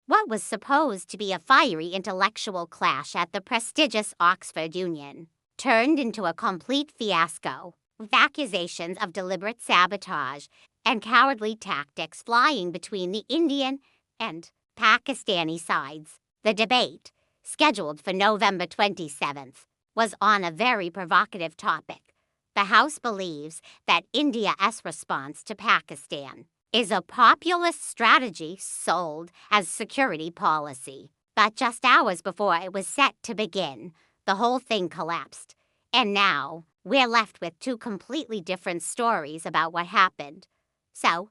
What was supposed to be a fiery intellectual clash at the prestigious Oxford Union turned into a complete fiasco, with accusations of deliberate sabotage and cowardly tactics flying between the Indian and Pakistani sides. The debate, scheduled for November 27th, was on a very provocative topic. The House believes that India's response to Pakistan is a populist strategy sold as security policy. But just hours before it was set to begin, the whole thing collapsed. And now, we're left with two completely different stories about what happened. So,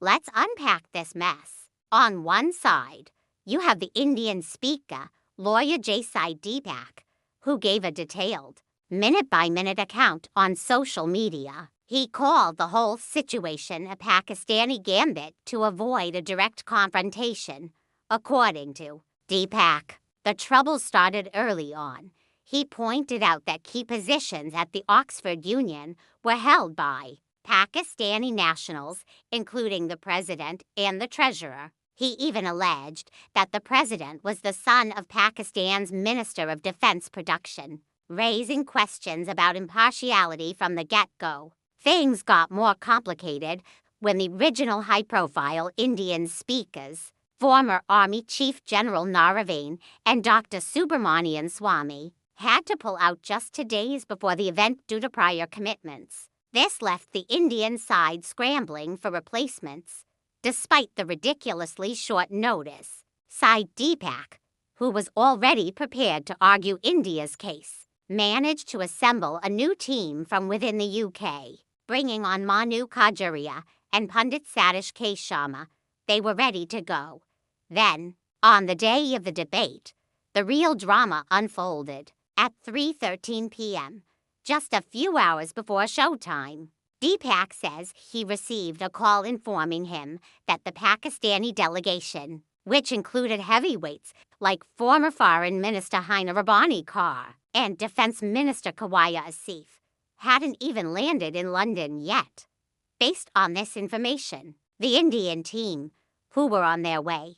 let's unpack this mess. On one side, you have the Indian speaker, lawyer J Sai Deepak, who gave a detailed, minute-by-minute account on social media. He called the whole situation a Pakistani gambit to avoid a direct confrontation. According to Deepak, the trouble started early on. He pointed out that key positions at the Oxford Union were held by Pakistani nationals, including the president and the treasurer. He even alleged that the president was the son of Pakistan's Minister of Defense Production, raising questions about impartiality from the get-go. Things got more complicated when the original high-profile Indian speakers, former Army Chief General Naravane and Dr. Subramanian Swamy, had to pull out just 2 days before the event due to prior commitments. This left the Indian side scrambling for replacements. Despite the ridiculously short notice, Sai Deepak, who was already prepared to argue India's case, managed to assemble a new team from within the UK. Bringing on Manu Kajaria and Pundit Satish K. Sharma, they were ready to go. Then, on the day of the debate, the real drama unfolded. At 3:13 p.m., just a few hours before showtime, Deepak says he received a call informing him that the Pakistani delegation, which included heavyweights like former Foreign Minister Hina Rabbani Kar and Defense Minister Khwaja Asif, hadn't even landed in London yet. Based on this information, the Indian team, who were on their way,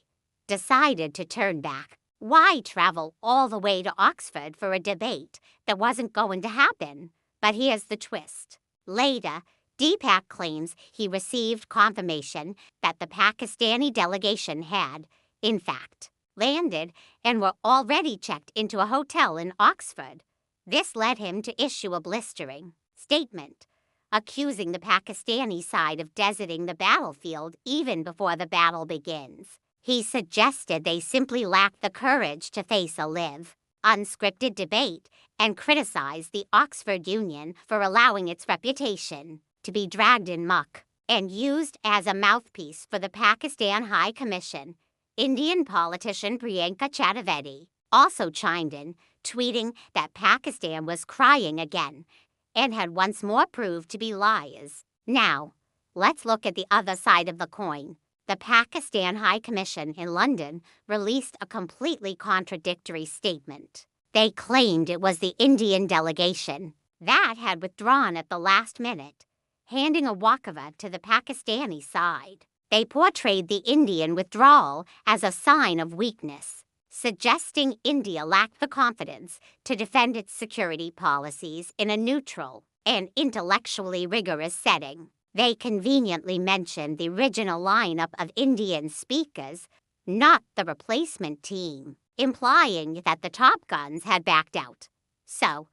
decided to turn back. Why travel all the way to Oxford for a debate that wasn't going to happen? But here's the twist. Later, Deepak claims he received confirmation that the Pakistani delegation had, in fact, landed and were already checked into a hotel in Oxford. This led him to issue a blistering statement, accusing the Pakistani side of deserting the battlefield even before the battle begins. He suggested they simply lacked the courage to face a live, unscripted debate and criticized the Oxford Union for allowing its reputation to be dragged in muck and used as a mouthpiece for the Pakistan High Commission. Indian politician Priyanka Chaturvedi also chimed in, tweeting that Pakistan was crying again and had once more proved to be liars. Now, let's look at the other side of the coin. The Pakistan High Commission in London released a completely contradictory statement. They claimed it was the Indian delegation that had withdrawn at the last minute, handing a walkover to the Pakistani side. They portrayed the Indian withdrawal as a sign of weakness, suggesting India lacked the confidence to defend its security policies in a neutral and intellectually rigorous setting. They conveniently mentioned the original lineup of Indian speakers, not the replacement team, implying that the top guns had backed out. So,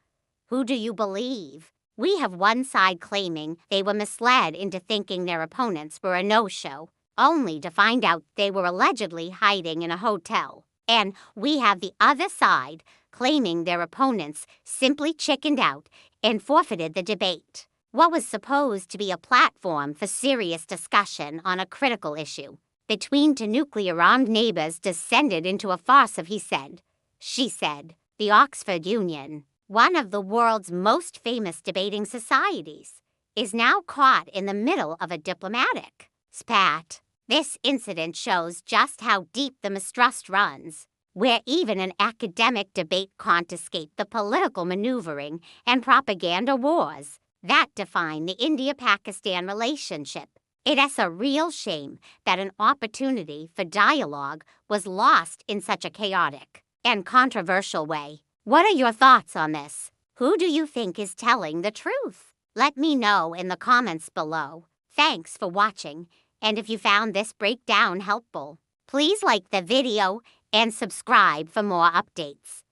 who do you believe? We have one side claiming they were misled into thinking their opponents were a no-show, only to find out they were allegedly hiding in a hotel. And we have the other side claiming their opponents simply chickened out and forfeited the debate. What was supposed to be a platform for serious discussion on a critical issue between two nuclear-armed neighbors descended into a farce of he said, she said. The Oxford Union, one of the world's most famous debating societies, is now caught in the middle of a diplomatic spat. This incident shows just how deep the mistrust runs, where even an academic debate can't escape the political maneuvering and propaganda wars that define the India-Pakistan relationship. It is a real shame that an opportunity for dialogue was lost in such a chaotic and controversial way. What are your thoughts on this? Who do you think is telling the truth? Let me know in the comments below. Thanks for watching, and if you found this breakdown helpful, please like the video and subscribe for more updates.